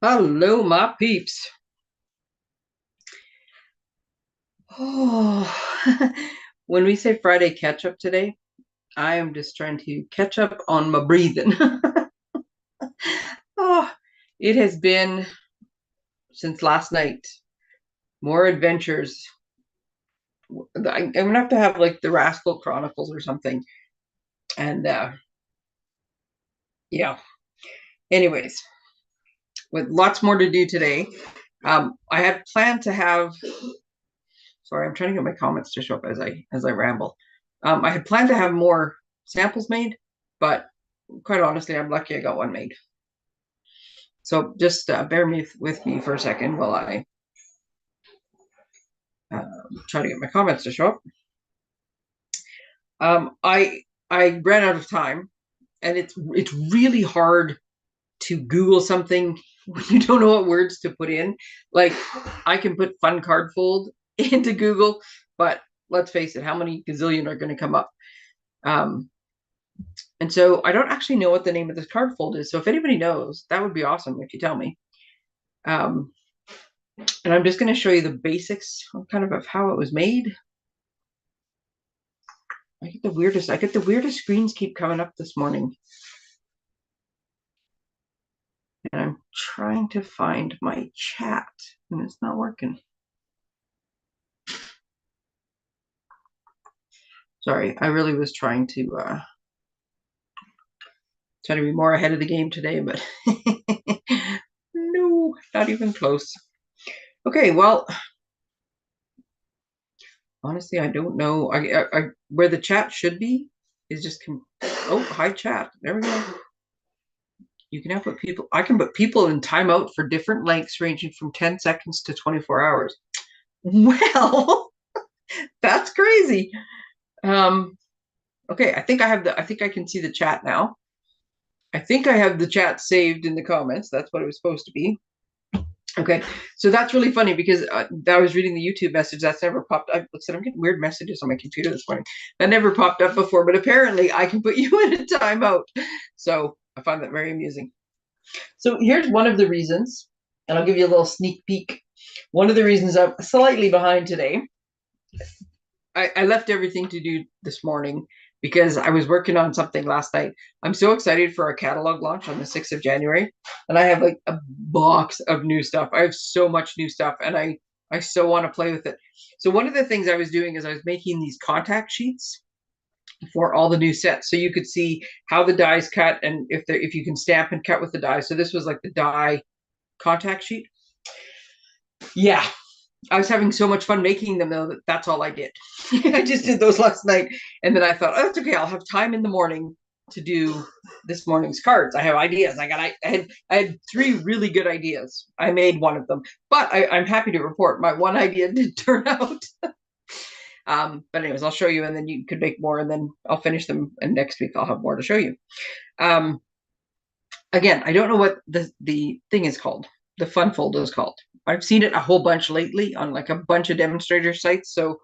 Hello, my peeps. Oh, when we say Friday catch up today, I am just trying to catch up on my breathing. Oh, it has been since last night. More adventures. I'm gonna have to like the Rascal Chronicles or something. And yeah. Anyways, with lots more to do today. I had planned to have. Sorry, I'm trying to get my comments to show up as I ramble. I had planned to have more samples made, but quite honestly, I'm lucky I got one made. So just bear with me for a second while I uh, try to get my comments to show up. I ran out of time, and it's really hard to Google something when you don't know what words to put in. Like I can put fun card fold into Google, but let's face it, how many gazillion are going to come up? Um, and so I don't actually know what the name of this card fold is. So if anybody knows, that would be awesome if you tell me. Um, and I'm just going to show you the basics kind of how it was made. I get the weirdest screens keep coming up this morning. And I'm trying to find my chat and it's not working. Sorry, I really was trying to be more ahead of the game today, but no, not even close. Okay, well, honestly, I don't know. I where the chat should be is just oh, hi chat. There we go. You can now put people. I can put people in timeout for different lengths, ranging from 10 seconds to 24 hours. Well, that's crazy. Um, okay, I think I can see the chat now. I think I have the chat saved in the comments. That's what it was supposed to be. Okay, so that's really funny because I was reading the YouTube message that's never popped up. Looks like I'm getting weird messages on my computer this morning. That never popped up before, but apparently I can put you in a timeout. So I find that very amusing. So here's one of the reasons, and I'll give you a little sneak peek. One of the reasons I'm slightly behind today, I left everything to do this morning because I was working on something last night. I'm so excited for our catalog launch on the 6th of January. And I have like a box of new stuff. I have so much new stuff and I so want to play with it. So one of the things I was doing is I was making these contact sheets for all the new sets. So you could see how the dies cut and if you can stamp and cut with the die. So this was like the die contact sheet. Yeah, I was having so much fun making them though that that's all I did. I just did those last night, and then I thought, oh, that's okay. I'll have time in the morning to do this morning's cards. I have ideas. I had three really good ideas. I made one of them, but I'm happy to report my one idea did turn out. But anyways, I'll show you, and then you could make more, and then I'll finish them, and next week I'll have more to show you. Um, Again, I don't know what the thing is called. The fun folder is called. I've seen it a whole bunch lately on like a bunch of demonstrator sites. So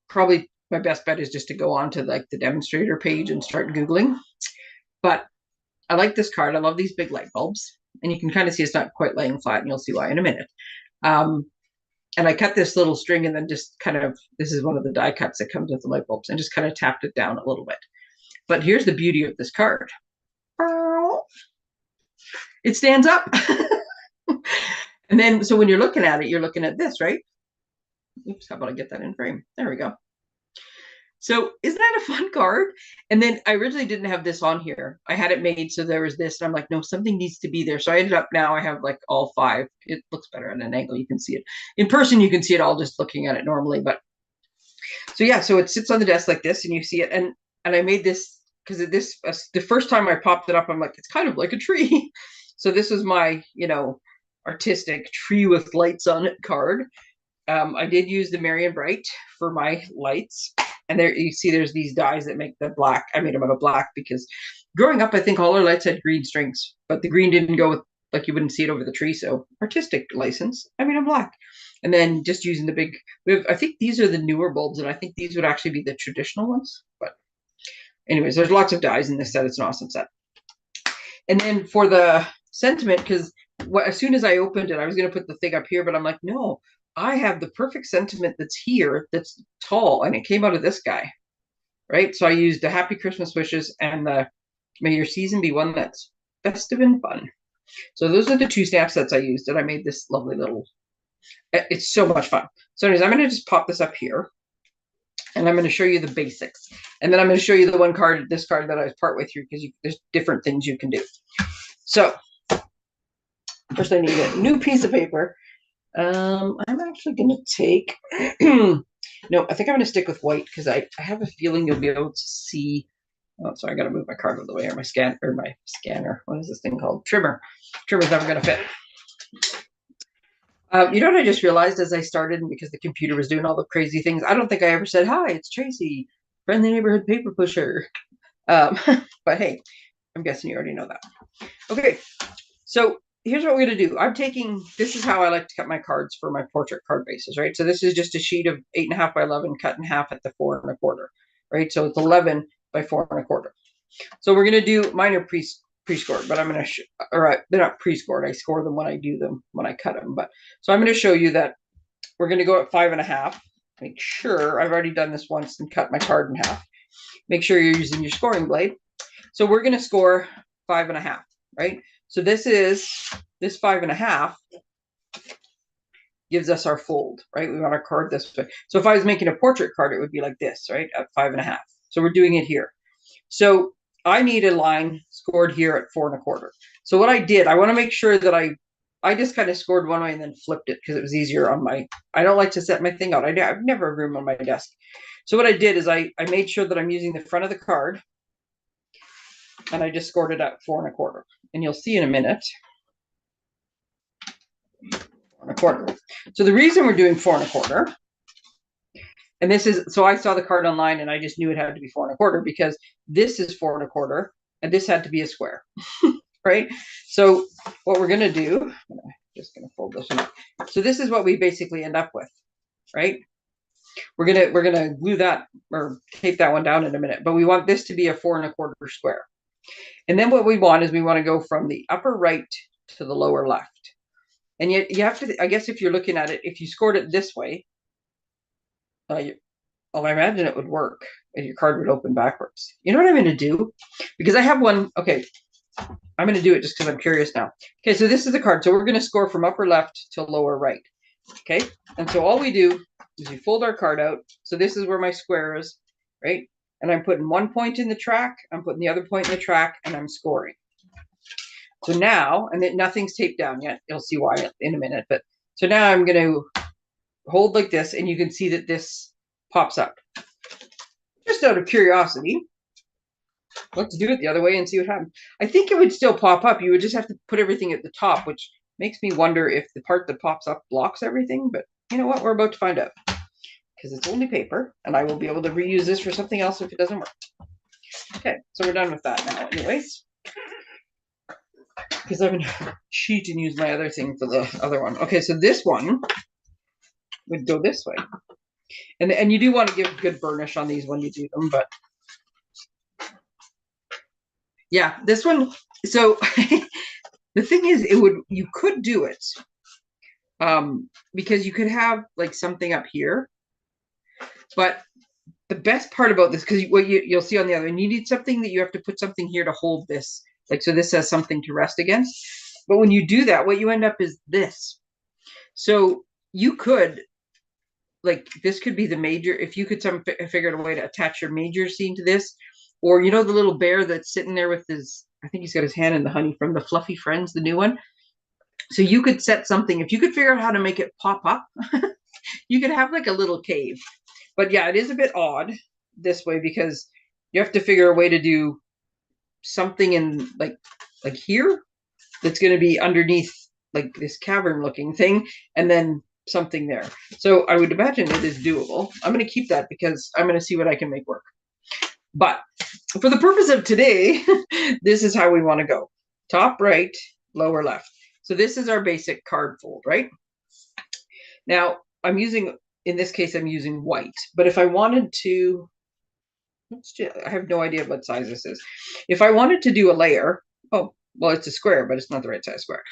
probably my best bet is just to go on to like the demonstrator page and start Googling. But I like this card. I love these big light bulbs. And you can kind of see it's not quite laying flat, and you'll see why in a minute. Um, and I cut this little string and then just kind of, this is one of the die cuts that comes with the light bulbs, and just kind of tapped it down a little bit. But here's the beauty of this card. It stands up. And then, so when you're looking at it, you're looking at this, right? Oops, how about I get that in frame? There we go. So isn't that a fun card? And then I originally didn't have this on here. I had it made so there was this, and I'm like, no, something needs to be there. So I ended up now I have like all five. It looks better at an angle. You can see it in person. You can see it all just looking at it normally. But so yeah, so it sits on the desk like this, and you see it. And I made this because this the first time I popped it up, I'm like, it's kind of like a tree. So this was my artistic tree with lights on it card. I did use the Marion Bright for my lights. And there you see there's these dies that make the black. I made them out of black because growing up, I think all our lights had green strings, but the green didn't go with, like, you wouldn't see it over the tree. So artistic license, I made them black. And then just using the big, I think these are the newer bulbs, and I think these would actually be the traditional ones. But anyways, there's lots of dies in this set. It's an awesome set. And then for the sentiment, because as soon as I opened it, I was going to put the thing up here, but I'm like, no, I have the perfect sentiment that's here, that's tall, and it came out of this guy, right? So I used the Happy Christmas Wishes and the May Your Season Be One That's Festive and Fun. So those are the two stamp sets I used, and I made this lovely little, it's so much fun. So anyways, I'm going to just pop this up here, and I'm going to show you the basics. And then I'm going to show you the one card, this card that I was part way through, because there's different things you can do. So first I need a new piece of paper. I'm actually going to take, no, I think I'm going to stick with white, because I have a feeling you'll be able to see. Oh, sorry, I got to move my card out of the way, or my scanner. What is this thing called? Trimmer. Trimmer's never going to fit. You know what I just realized as I started, and because the computer was doing all the crazy things, I don't think I ever said, hi, it's Tracey, friendly neighborhood paper pusher. But hey, I'm guessing you already know that. Okay, so here's what we're going to do. This is how I like to cut my cards for my portrait card bases, right? So this is just a sheet of 8.5 by 11 cut in half at the 4 1/4, right? So it's 11 by 4 1/4. So we're going to do, mine are pre-scored, but I'm going to, they're not pre-scored. I score them when I do them, when I cut them. But so I'm going to show you that we're going to go at 5.5. Make sure, I've already done this once and cut my card in half. Make sure you're using your scoring blade. So we're going to score 5.5, right? So this 5.5 gives us our fold, right? We want our card this way. So if I was making a portrait card, it would be like this, right? At 5.5. So we're doing it here. So I need a line scored here at 4 1/4. So what I did, I want to make sure that I just kind of scored one way and then flipped it, because it was easier on I don't like to set my thing out. I've never have room on my desk. So what I did is I made sure that I'm using the front of the card, and I just scored it at 4 1/4. And you'll see in a minute. 4 1/4. So the reason we're doing 4 1/4, and this is, so I saw the card online and I just knew it had to be 4 1/4, because this is 4 1/4 and this had to be a square, right? So what we're going to do, I'm just going to fold this one up. So this is what we basically end up with, right? We're going to glue that or tape that one down in a minute, but we want this to be a 4 1/4 square. And then what we want is we want to go from the upper right to the lower left. And yet you have to, I guess if you're looking at it, if you scored it this way, I imagine it would work and your card would open backwards. You know what I'm going to do? Because I have one. Okay, I'm going to do it just because I'm curious now. Okay, so this is the card. So we're going to score from upper left to lower right. Okay, and so all we do is we fold our card out. So this is where my square is, right? And I'm putting one point in the track, I'm putting the other point in the track, and I'm scoring. So now, and nothing's taped down yet. You'll see why in a minute. But so now I'm going to hold like this, and you can see that this pops up. Just out of curiosity, let's do it the other way and see what happens. I think it would still pop up. You would just have to put everything at the top, which makes me wonder if the part that pops up blocks everything. But you know what? We're about to find out, because it's only paper, and I will be able to reuse this for something else if it doesn't work. Okay, so we're done with that now anyways, because I'm going to cheat and use my other thing for the other one. Okay, so this one would go this way. And you do want to give good burnish on these when you do them, but yeah, this one. So the thing is, you could do it because you could have like something up here, but the best part about this, because what you'll see on the other, and you need something that you have to put something here to hold this, like, so this has something to rest against. But when you do that, what you end up is this. So you could, like, this could be the major, if you could figure out a way to attach your major scene to this, or, you know, the little bear that's sitting there with his, I think he's got his hand in the honey from the Fluffy Friends, the new one. So you could set something, if you could figure out how to make it pop up, you could have like a little cave. But yeah, it is a bit odd this way, because you have to figure a way to do something in like here that's going to be underneath like this cavern looking thing, and then something there. So I would imagine it is doable. I'm going to keep that because I'm going to see what I can make work. But for the purpose of today, this is how we want to go. Top right, lower left. So this is our basic card fold, right? Now I'm using, in this case, I'm using white. But if I wanted to, I have no idea what size this is. If I wanted to do a layer, oh, well, it's a square, but it's not the right size square.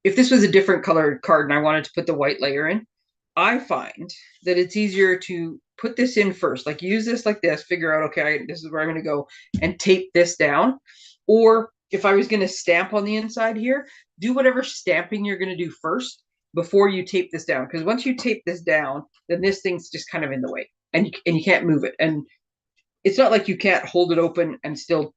if this was a different colored card and I wanted to put the white layer in, I find that it's easier to put this in first, like use this like this, figure out, okay, this is where I'm going to go, and tape this down. Or if I was going to stamp on the inside here, do whatever stamping you're going to do first before you tape this down. Because once you tape this down, then this thing's just kind of in the way, and you can't move it. And it's not like you can't hold it open and still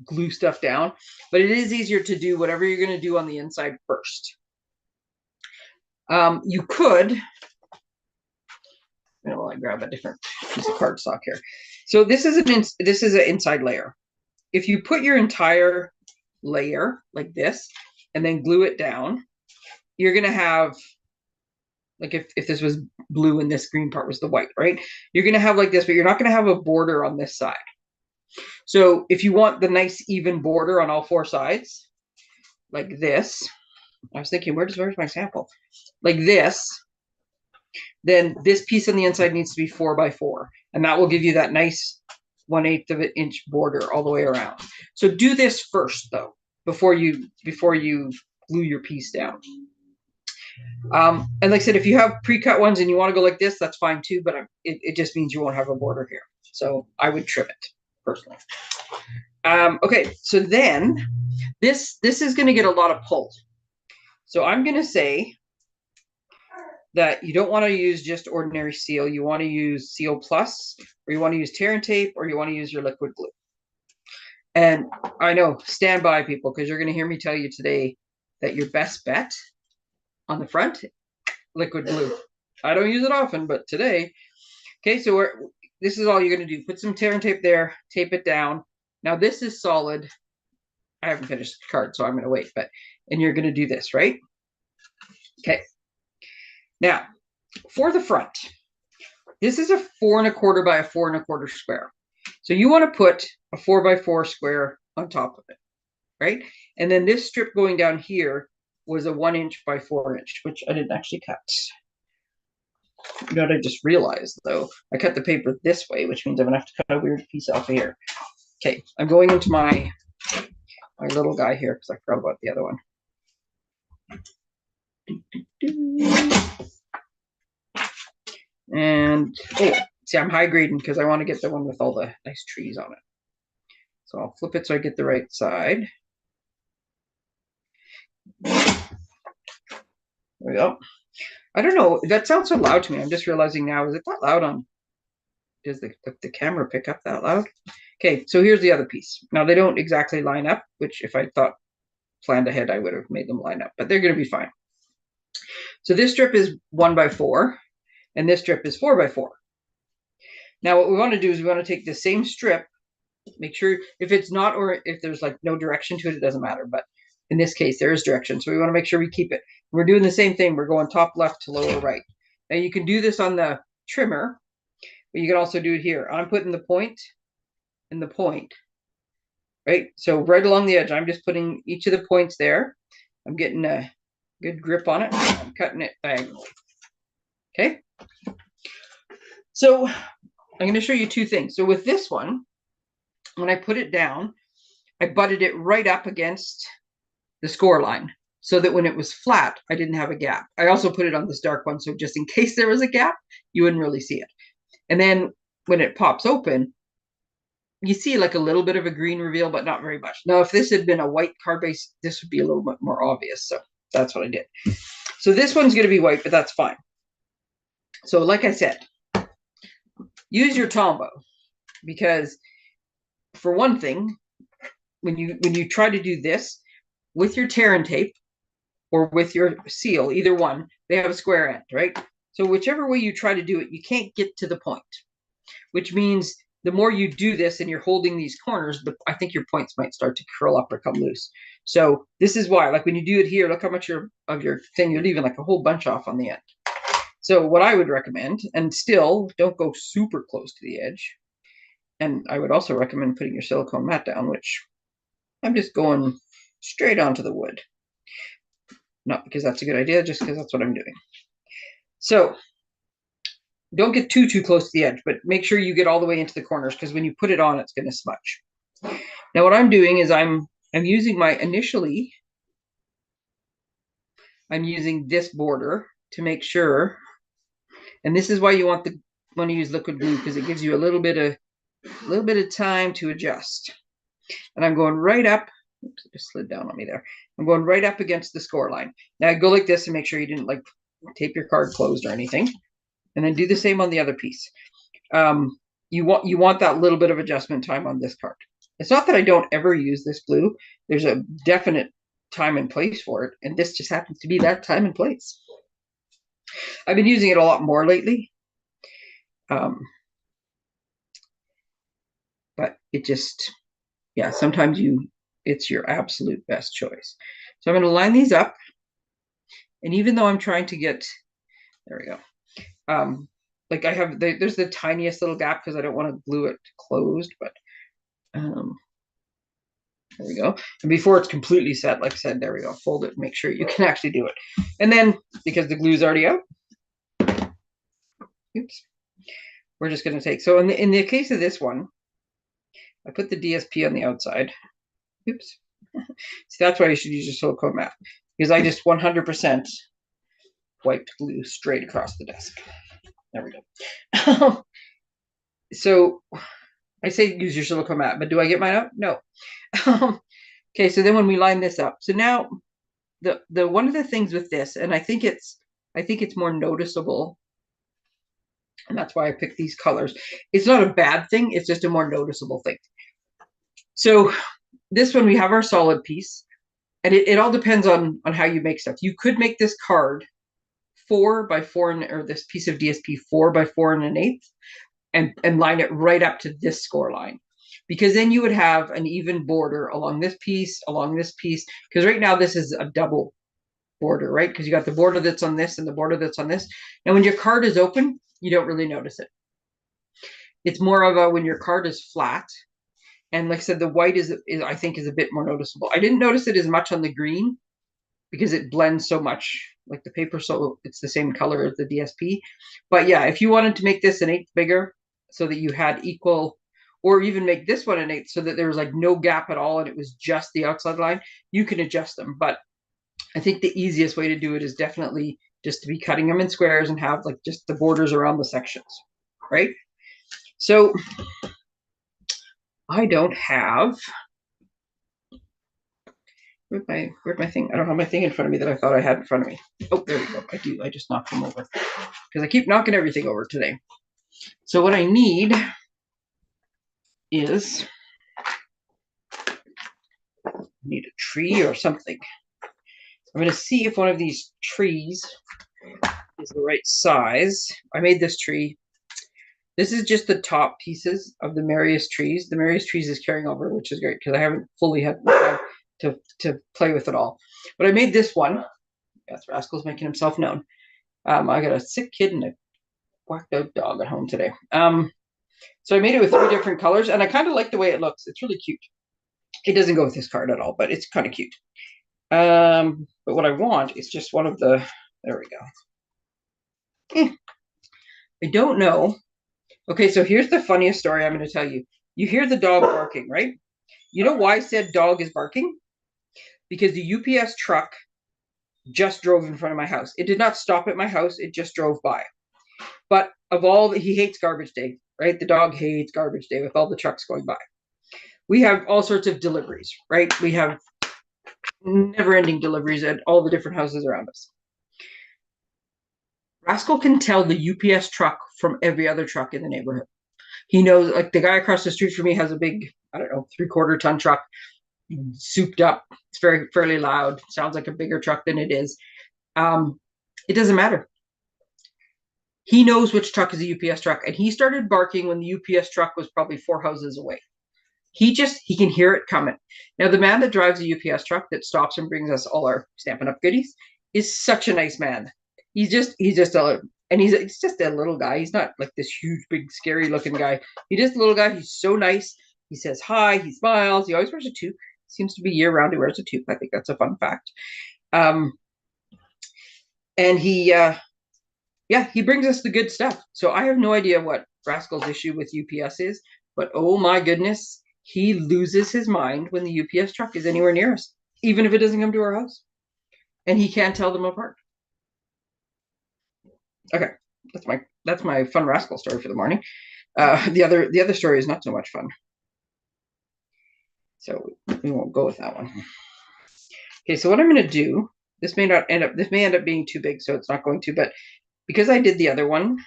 glue stuff down, but it is easier to do whatever you're going to do on the inside first. You could, I grab a different piece of cardstock here. So this is an inside layer. If you put your entire layer like this and then glue it down, you're going to have, like if this was blue and this green part was the white, right? You're going to have like this, but you're not going to have a border on this side. So if you want the nice even border on all four sides, like this, I was thinking, where's my sample? Like this, then this piece on the inside needs to be 4 by 4, and that will give you that nice 1/8 of an inch border all the way around. So do this first though, before you glue your piece down. And like I said, if you have pre-cut ones and you want to go like this, that's fine too, but it just means you won't have a border here. So I would trim it personally. Okay, so then this is going to get a lot of pull. So I'm going to say that you don't want to use just ordinary seal. You want to use Seal Plus, or you want to use tear and tape, or you want to use your liquid glue. And I know, stand by people, because you're going to hear me tell you today that your best bet on the front, liquid glue. I don't use it often, but today. Okay, so this is all you're going to do. Put some tear and tape there, tape it down. Now this is solid. I haven't finished the card, so I'm going to wait. And you're going to do this, right? Okay. Now, for the front, this is a 4 1/4 by a 4 1/4 square. So you want to put a 4 by 4 square on top of it, right? And then this strip going down here was a 1 inch by 4 inch, which I didn't actually cut. You know what I just realized, though? I cut the paper this way, which means I'm going to have to cut a weird piece off of here. Okay, I'm going into my little guy here because I forgot about the other one. And, oh, see, I'm high grading because I want to get the one with all the nice trees on it. So I'll flip it so I get the right side. There we go. I don't know. That sounds so loud to me. I'm just realizing now, is it that loud on? Does the camera pick up that loud? Okay, so here's the other piece. Now, they don't exactly line up, which if I thought planned ahead, I would have made them line up, but they're going to be fine. So this strip is 1 by 4, and this strip is 4 by 4. Now, what we want to do is we want to take the same strip, make sure if it's not, or if there's like no direction to it, it doesn't matter. But in this case, there is direction. So we want to make sure we keep it. We're doing the same thing. We're going top left to lower right. Now you can do this on the trimmer, but you can also do it here. I'm putting the point and the point, right? So right along the edge, I'm just putting each of the points there. I'm getting a good grip on it. I'm cutting it diagonally. Okay. So I'm going to show you two things. So with this one, when I put it down, I butted it right up against the score line so that when it was flat, I didn't have a gap. I also put it on this dark one, so just in case there was a gap, you wouldn't really see it. And then when it pops open, you see like a little bit of a green reveal, but not very much. Now, if this had been a white card base, this would be a little bit more obvious. So that's what I did. So this one's going to be white, but that's fine. So like I said, use your Tombow, because for one thing, when you try to do this with your tear and tape or with your seal, either one, they have a square end, right? So whichever way you try to do it, you can't get to the point, which means the more you do this and you're holding these corners, I think your points might start to curl up or come loose. So this is why, like when you do it here, look how much of your thing, you're leaving like a whole bunch off on the end. So what I would recommend, and still don't go super close to the edge, and I would also recommend putting your silicone mat down, which I'm just going straight onto the wood. Not because that's a good idea, just because that's what I'm doing. So don't get too close to the edge, but make sure you get all the way into the corners, because when you put it on, it's going to smudge. Now what I'm doing is I'm using my initially I'm using this border to make sure. And this is why you want to use liquid glue, because it gives you a little bit of time to adjust. And I'm going right up. Oops, it just slid down on me there. I'm going right up against the score line. Now I go like this and make sure you didn't like tape your card closed or anything. And then do the same on the other piece. You want that little bit of adjustment time on this card. It's not that I don't ever use this glue. There's a definite time and place for it, and this just happens to be that time and place. I've been using it a lot more lately, but it just, yeah, sometimes it's your absolute best choice. So I'm going to line these up, and even though I'm trying to get, there we go. Like I have, there's the tiniest little gap because I don't want to glue it closed, but there we go. And before it's completely set, like I said, there we go. Fold it, make sure you can actually do it. And then, because the glue's already out, oops, we're just going to take, so in the case of this one, I put the DSP on the outside. Oops. See, that's why you should use your silicone mat, because I just 100% wiped glue straight across the desk. There we go. So I say use your silicone mat, but do I get mine out? No. Okay, so then when we line this up, so now the one of the things with this, and I think it's more noticeable, and that's why I picked these colors. It's not a bad thing, it's just a more noticeable thing. So this one, we have our solid piece, and it all depends on how you make stuff. You could make this card 4 by 4, or this piece of DSP 4 by 4 1/8, and line it right up to this score line, because then you would have an even border along this piece, because right now this is a double border, right? Because you got the border that's on this and the border that's on this. And when your card is open, you don't really notice it. It's more of a when your card is flat. And like I said, the white is I think is a bit more noticeable. I didn't notice it as much on the green because it blends so much, like the paper, so it's the same color as the DSP. But yeah, if you wanted to make this 1/8 bigger so that you had equal, or even make this one 1/8 so that there was like no gap at all and it was just the outside line, you can adjust them. But I think the easiest way to do it is definitely just to be cutting them in squares and have like just the borders around the sections, right? So I don't have, where'd my thing? I don't have my thing in front of me that I thought I had in front of me. Oh, there we go. I do. I just knocked them over because I keep knocking everything over today. So what I need is, I need a tree or something. I'm going to see if one of these trees is the right size. I made this tree. This is just the top pieces of the Marius trees. The Marius trees is carrying over, which is great because I haven't fully had time to play with it all. But I made this one. Yes, Rascal's making himself known. I got a sick kid and a whacked out dog at home today. So I made it with 3 different colors, and I kind of like the way it looks. It's really cute. It doesn't go with this card at all, but it's kind of cute. But what I want is just one of the, there we go. I don't know. Okay, so here's the funniest story I'm going to tell you. You hear the dog barking, right? You know why said dog is barking? Because the UPS truck just drove in front of my house. It did not stop at my house. It just drove by. But he hates garbage day, right? The dog hates garbage day with all the trucks going by. We have all sorts of deliveries, right? We have never-ending deliveries at all the different houses around us. Rascal can tell the UPS truck from every other truck in the neighborhood. He knows, like the guy across the street from me has a big, I don't know, 3/4 ton truck, souped up. It's fairly loud. Sounds like a bigger truck than it is. It doesn't matter. He knows which truck is a UPS truck, and he started barking when the UPS truck was probably 4 houses away. He can hear it coming. Now, the man that drives a UPS truck that stops and brings us all our Stampin' Up! Goodies is such a nice man. He's just a little guy. He's not like this huge, big, scary looking guy. He's just a little guy. He's so nice. He says hi. He smiles. He always wears a toque. Seems to be year round. He wears a toque. I think that's a fun fact. And he brings us the good stuff. So I have no idea what Rascal's issue with UPS is, but oh my goodness, he loses his mind when the UPS truck is anywhere near us, even if it doesn't come to our house. and he can't tell them apart. Okay, that's my fun rascal story for the morning. The other story is not so much fun, so we won't go with that one. Okay, so what I'm going to do, this may end up being too big, so it's not going to, but because I did the other one,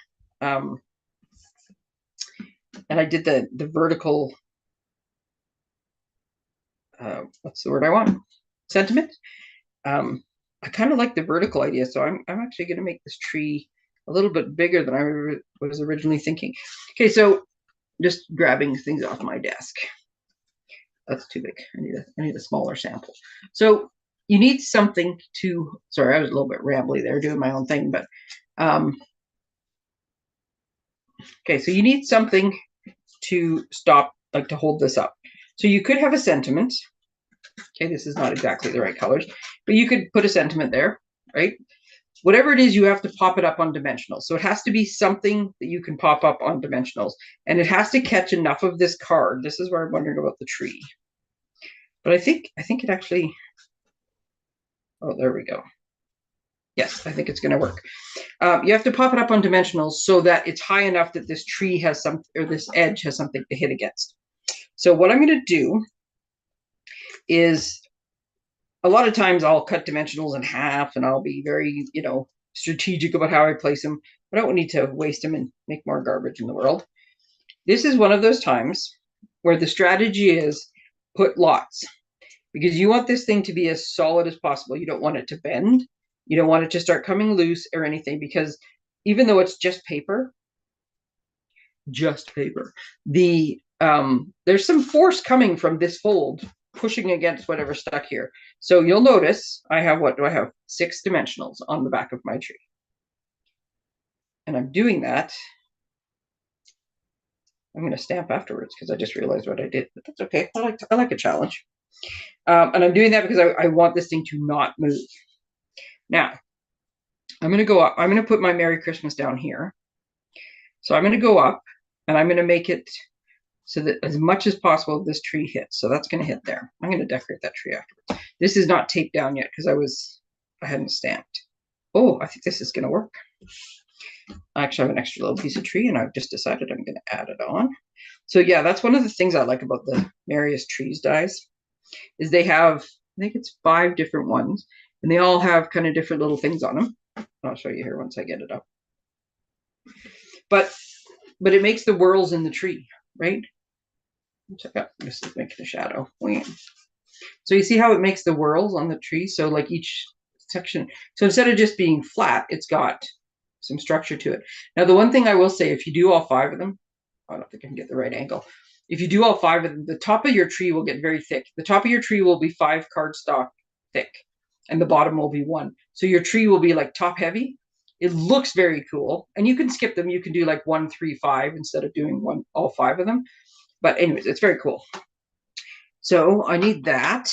and I did the vertical, what's the word I want? Sentiment. I kind of like the vertical idea, so I'm actually going to make this tree a little bit bigger than I was originally thinking. Okay, so just grabbing things off my desk. That's too big. I need a smaller sample. So you need something to, sorry, I was a little bit rambly there doing my own thing, but okay, so you need something to stop, like to hold this up. So you could have a sentiment. Okay, this is not exactly the right colors, but you could put a sentiment there, right? Whatever it is, you have to pop it up on dimensionals. So it has to be something that you can pop up on dimensionals, and it has to catch enough of this card. This is where I'm wondering about the tree. But I think it actually, oh, there we go. Yes, I think it's going to work. You have to pop it up on dimensionals so that it's high enough that this tree has some, or this edge has something to hit against. So what I'm going to do is, a lot of times I'll cut dimensionals in half and I'll be very, strategic about how I place them. I don't need to waste them and make more garbage in the world. This is one of those times where the strategy is put lots, because you want this thing to be as solid as possible. You don't want it to bend. You don't want it to start coming loose or anything, because even though it's just paper, there's some force coming from this fold pushing against whatever's stuck here. So you'll notice I have, what do I have? 6 dimensionals on the back of my tree. And I'm doing that. I'm going to stamp afterwards because I just realized what I did, but that's okay. I like a challenge. And I'm doing that because I want this thing to not move. Now, I'm going to go up. I'm going to put my Merry Christmas down here. So I'm going to go up and I'm going to make it so that as much as possible this tree hits. So that's going to hit there. I'm going to decorate that tree afterwards. This is not taped down yet because I hadn't stamped. Oh, I think this is going to work. I actually have an extra little piece of tree and I've just decided I'm going to add it on. So yeah, that's one of the things I like about the Merriest Trees dies, is they have, I think it's 5 different ones, and they all have kind of different little things on them. I'll show you here once I get it up. But it makes the whorls in the tree, right? Check out, this is making a shadow. So you see how it makes the whorls on the tree? So like each section, so instead of just being flat, it's got some structure to it. Now, the one thing I will say, if you do all 5 of them, I don't think I can get the right angle. If you do all 5 of them, the top of your tree will get very thick. The top of your tree will be 5 cardstock thick, and the bottom will be 1. So your tree will be like top heavy. It looks very cool, and you can skip them. You can do like 1, 3, 5 instead of doing all 5 of them. But anyways, it's very cool. So I need that.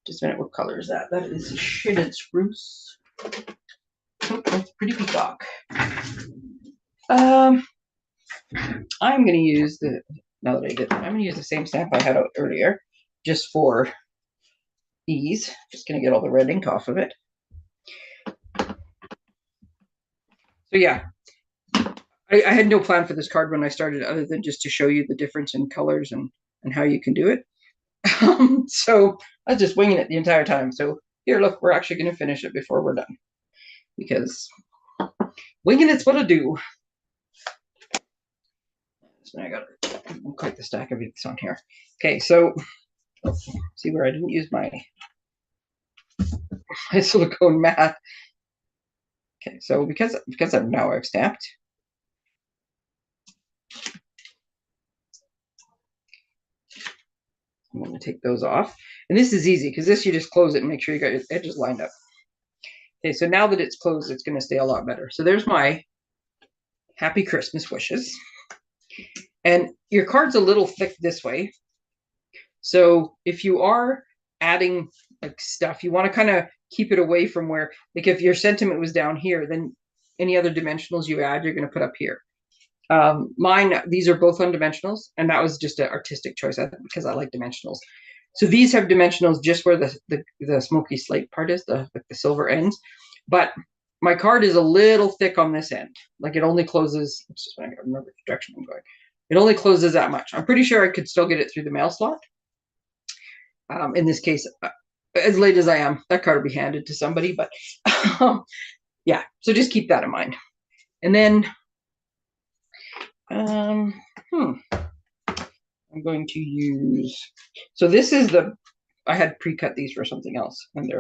Just a minute, what color is that? That is shaded spruce. Oh, that's pretty peacock. I'm going to use now that I did that, I'm going to use the same stamp I had out earlier, just for ease. Just going to get all the red ink off of it. So yeah, I had no plan for this card when I started, other than just to show you the difference in colors and how you can do it. So I was just winging it the entire time. So here, look, we're actually going to finish it before we're done, because winging it's what I do. So I got quite the stack of inks on here. Okay, so see where I didn't use my silicone mat. Okay, so because I've stamped, I'm going to take those off. And this is easy because this you just close it and make sure you got your edges lined up. Okay, so now that it's closed, it's going to stay a lot better. So there's my Happy Christmas wishes. And your card's a little thick this way. So if you are adding like stuff, you want to kind of keep it away from where, like if your sentiment was down here, then any other dimensionals you add, you're going to put up here. Mine, these are both on dimensionals, and that was just an artistic choice because I like dimensionals. So these have dimensionals just where the smoky slate part is, the silver ends. But my card is a little thick on this end. Like it only closes, I gotta remember the direction I'm going. It only closes that much. I'm pretty sure I could still get it through the mail slot. In this case, as late as I am, that card will be handed to somebody, but yeah, so just keep that in mind. And then I'm going to use, so this is I had pre-cut these for something else, and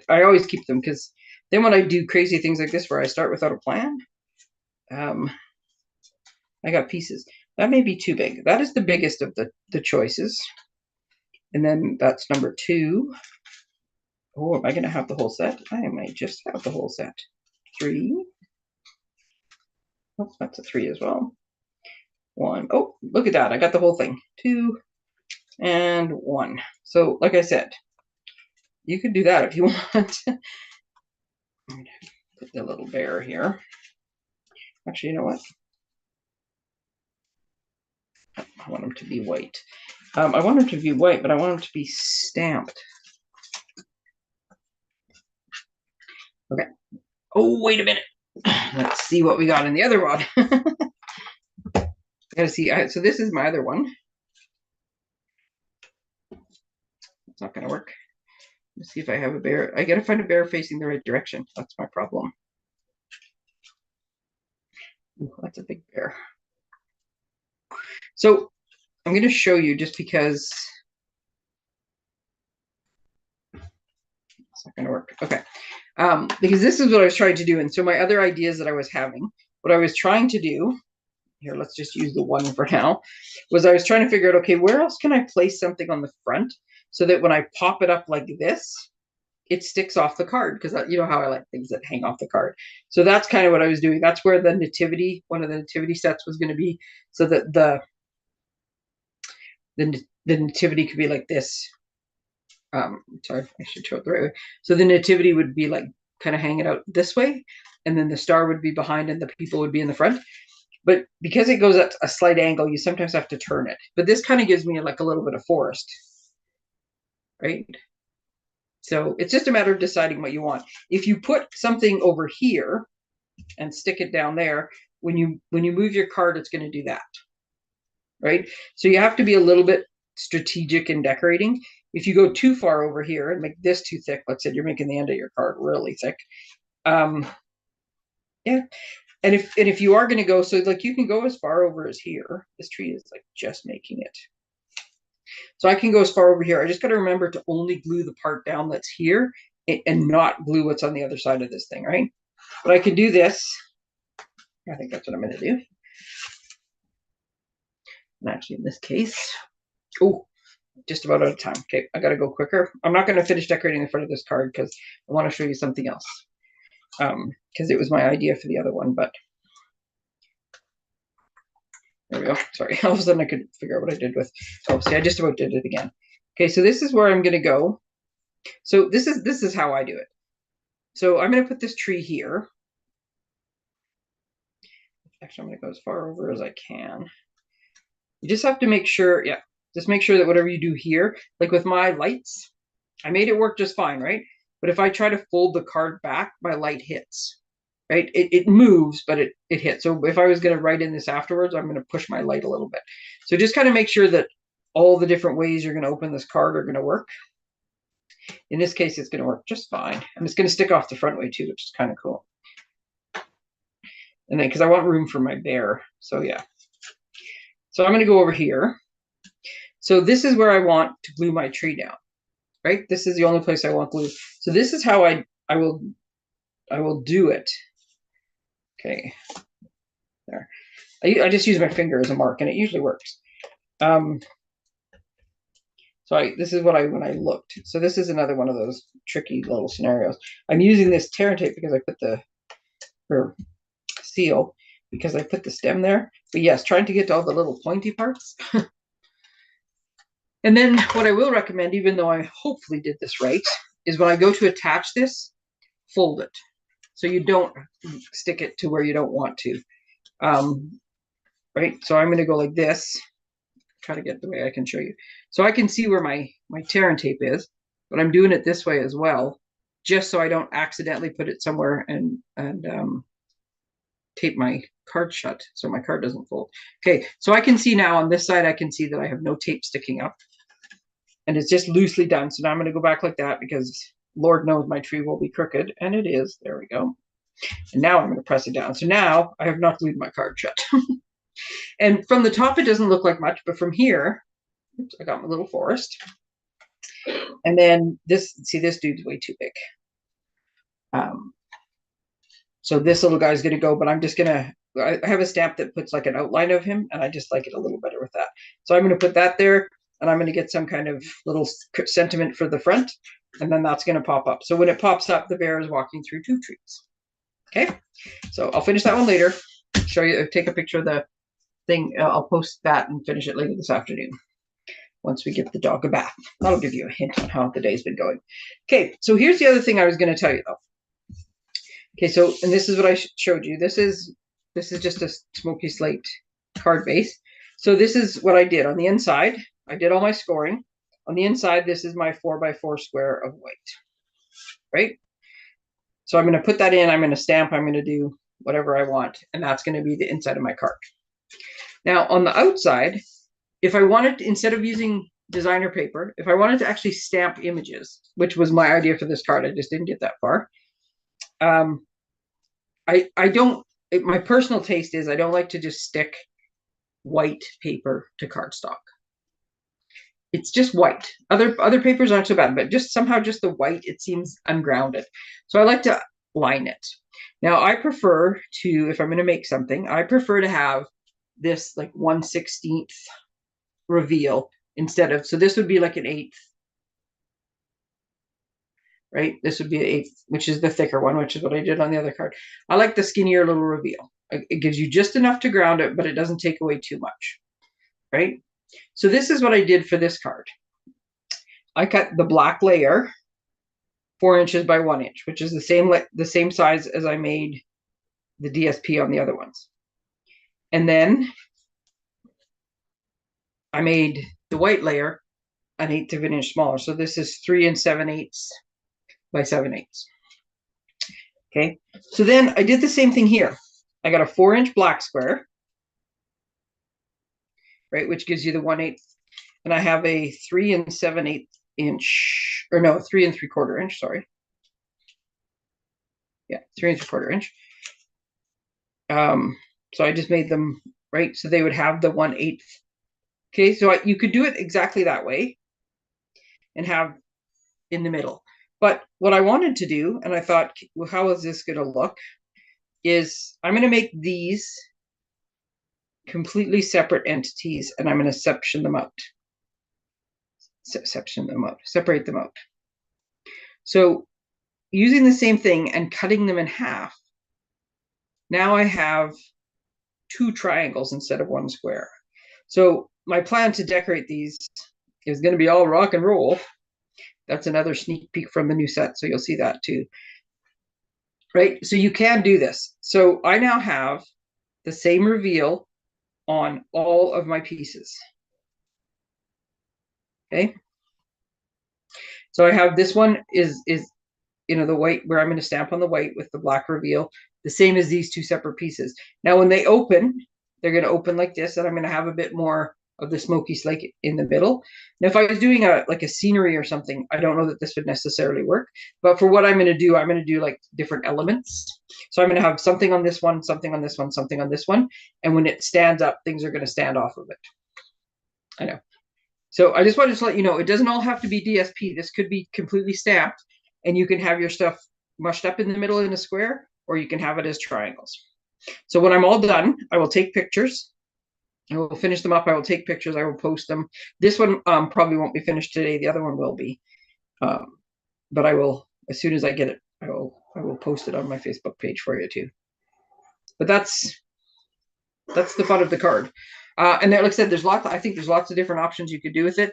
I always keep them because then when I do crazy things like this where I start without a plan, I got pieces. That may be too big. That is the biggest of the choices. And then that's number 2. Oh, am I going to have the whole set? I might just have the whole set. 3. Oh, that's a 3 as well. 1. Oh, look at that. I got the whole thing. 2 and 1. So, like I said, you could do that if you want. I'm going to put the little bear here. Actually, you know what? I want them to be white. I want them to be white, but I want them to be stamped. Okay. Oh, wait a minute. Let's see what we got in the other one. I gotta see. So this is my other one. It's not gonna work. Let's see if I have a bear. I gotta find a bear facing the right direction. That's my problem. Ooh, that's a big bear. So I'm gonna show you just because it's not gonna work. Okay. Because this is what I was trying to do. And so my other ideas that I was having, what I was trying to do, here, let's just use the 1 for now, was I was trying to figure out, okay, where else can I place something on the front so that when I pop it up like this, it sticks off the card, because you know how I like things that hang off the card. So that's kind of what I was doing. That's where the nativity, one of the nativity sets was going to be, so that the nativity could be like this. Sorry, I should show it the right way. So the nativity would be like kind of hanging out this way, and then the star would be behind and the people would be in the front. But because it goes at a slight angle, you sometimes have to turn it. But this kind of gives me like a little bit of forest, right? So it's just a matter of deciding what you want. If you put something over here and stick it down there, when you move your card, it's going to do that, right? So you have to be a little bit strategic in decorating. If you go too far over here and make this too thick, let's say you're making the end of your card really thick, yeah. And if you are going to go, so like you can go as far over as here. This tree is like just making it. So I can go as far over here. I just got to remember to only glue the part down that's here and not glue what's on the other side of this thing, right? But I can do this. I think that's what I'm going to do. And actually, in this case, oh, just about out of time. Okay, I got to go quicker. I'm not going to finish decorating the front of this card because I want to show you something else. Because it was my idea for the other one, but there we go. Sorry, all of a sudden I could figure out what I did with. Oh, see, I just about did it again. Okay, so this is where I'm going to go. So this is how I do it. So I'm going to put this tree here. Actually, I'm going to go as far over as I can. You just have to make sure, yeah, just make sure that whatever you do here, like with my lights, I made it work just fine, right? But if I try to fold the card back, my light hits, right? It moves, but it hits. So if I was going to write in this afterwards, I'm going to push my light a little bit. So just kind of make sure that all the different ways you're going to open this card are going to work. In this case, it's going to work just fine. And it's going to stick off the front way too, which is kind of cool. And then, because I want room for my bear. So yeah. So I'm going to go over here. So this is where I want to glue my tree down, right? This is the only place I want glue. So this is how I will do it. Okay, there. I just use my finger as a mark, and it usually works. So this is what when I looked. So this is another one of those tricky little scenarios. I'm using this tear tape because I put her seal because I put the stem there. But yes, trying to get to all the little pointy parts. And then what I will recommend, even though I hopefully did this right, is when I go to attach this, fold it. So you don't stick it to where you don't want to. Right? So I'm going to go like this. Try to get the way I can show you. So I can see where my tear and tape is, but I'm doing it this way as well, just so I don't accidentally put it somewhere and tape my card shut so my card doesn't fold. Okay, so I can see now on this side, I can see that I have no tape sticking up and it's just loosely done. So now I'm going to go back like that because Lord knows my tree will be crooked, and it is. There we go. And now I'm going to press it down. So now I have not glued my card shut. And from the top, it doesn't look like much, but from here, oops, I got my little forest. And then this, see, this dude's way too big. So this little guy's going to go, but I'm just going to, I have a stamp that puts like an outline of him, and I just like it a little better with that. So I'm going to put that there, and I'm going to get some kind of little sentiment for the front, and then that's going to pop up. So when it pops up, the bear is walking through 2 trees. Okay, so I'll finish that one later. Show you, take a picture of the thing. I'll post that and finish it later this afternoon once we give the dog a bath. That'll give you a hint on how the day's been going. Okay, so here's the other thing I was going to tell you though. Okay, so, and this is what I showed you. This is just a smoky slate card base. So this is what I did on the inside. I did all my scoring. On the inside, this is my 4x4 square of white, right? So I'm going to put that in. I'm going to stamp. I'm going to do whatever I want, and that's going to be the inside of my card. Now on the outside, if I wanted to, instead of using designer paper, if I wanted to actually stamp images, which was my idea for this card, I just didn't get that far. I don't, my personal taste is I don't like to just stick white paper to cardstock. It's just white. Other papers aren't so bad, but just somehow just the white, it seems ungrounded. So I like to line it. Now I prefer to, if I'm going to make something, I prefer to have this like 1/16 reveal instead of, so this would be like an 1/8, right? This would be an 1/8, which is the thicker one, which is what I did on the other card. I like the skinnier little reveal. It gives you just enough to ground it, but it doesn't take away too much, right? So this is what I did for this card. I cut the black layer 4 inches by 1 inch, which is the same size as I made the DSP on the other ones. And then I made the white layer 1/8 of an inch smaller. So this is 3 7/8 by 7/8. Okay, so then I did the same thing here. I got a 4-inch black square, right, which gives you the 1/8, and I have a 3 7/8 inch, or no, 3 3/4 inch. Sorry, yeah, 3 3/4 inch. So I just made them right, so they would have the 1/8. Okay, so you could do it exactly that way, and have in the middle. But what I wanted to do, and I thought, well, how is this going to look? Is I'm going to make these completely separate entities, and I'm going to section them out. Separate them out. So using the same thing and cutting them in half, now I have 2 triangles instead of 1 square. So my plan to decorate these is going to be all rock and roll. That's another sneak peek from the new set, so you'll see that too. Right, so you can do this. So I now have the same reveal on all of my pieces. Okay, so I have this one is you know, the white, where I'm going to stamp on the white with the black reveal, the same as these 2 separate pieces. Now when they open, they're going to open like this, and I'm going to have a bit more of the smoky slate in the middle. Now if I was doing like a scenery or something, I don't know that this would necessarily work, but for what I'm going to do like different elements. So I'm going to have something on this one, something on this one, something on this one, and when it stands up, things are going to stand off of it. I know. So I just wanted to let you know, it doesn't all have to be DSP. This could be completely stamped, and you can have your stuff mushed up in the middle in a square, or you can have it as triangles. So when I'm all done, I will take pictures. I will finish them up. I will take pictures. I will post them. This one probably won't be finished today. The other one will be. But I will, as soon as I get it, I will post it on my Facebook page for you too. But that's the fun of the card. And there, like I said, I think there's lots of different options you could do with it.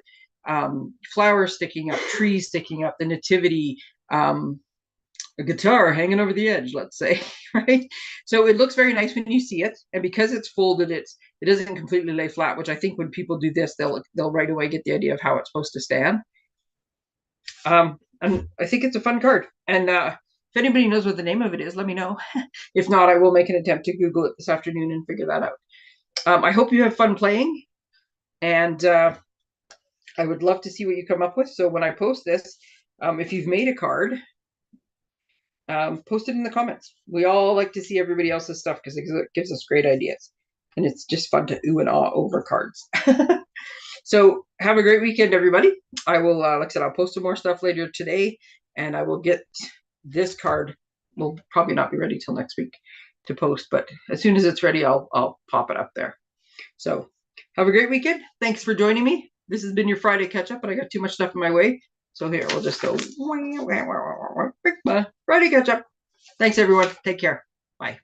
Flowers sticking up, trees sticking up, the nativity, a guitar hanging over the edge, let's say, right? So it looks very nice when you see it. And because it's folded, It doesn't completely lay flat, which I think when people do this, they'll right away get the idea of how it's supposed to stand. And I think it's a fun card. And if anybody knows what the name of it is, let me know. If not, I will make an attempt to Google it this afternoon and figure that out. I hope you have fun playing, and I would love to see what you come up with. So when I post this, if you've made a card, post it in the comments. We all like to see everybody else's stuff because it gives us great ideas. And it's just fun to ooh and ah over cards. So have a great weekend, everybody. I will, like I said, I'll post some more stuff later today, and I will get this card. Will probably not be ready till next week to post, but as soon as it's ready, I'll pop it up there. So have a great weekend. Thanks for joining me. This has been your Friday catch up, but I got too much stuff in my way. So here, we'll just go Friday catch up. Thanks, everyone. Take care. Bye.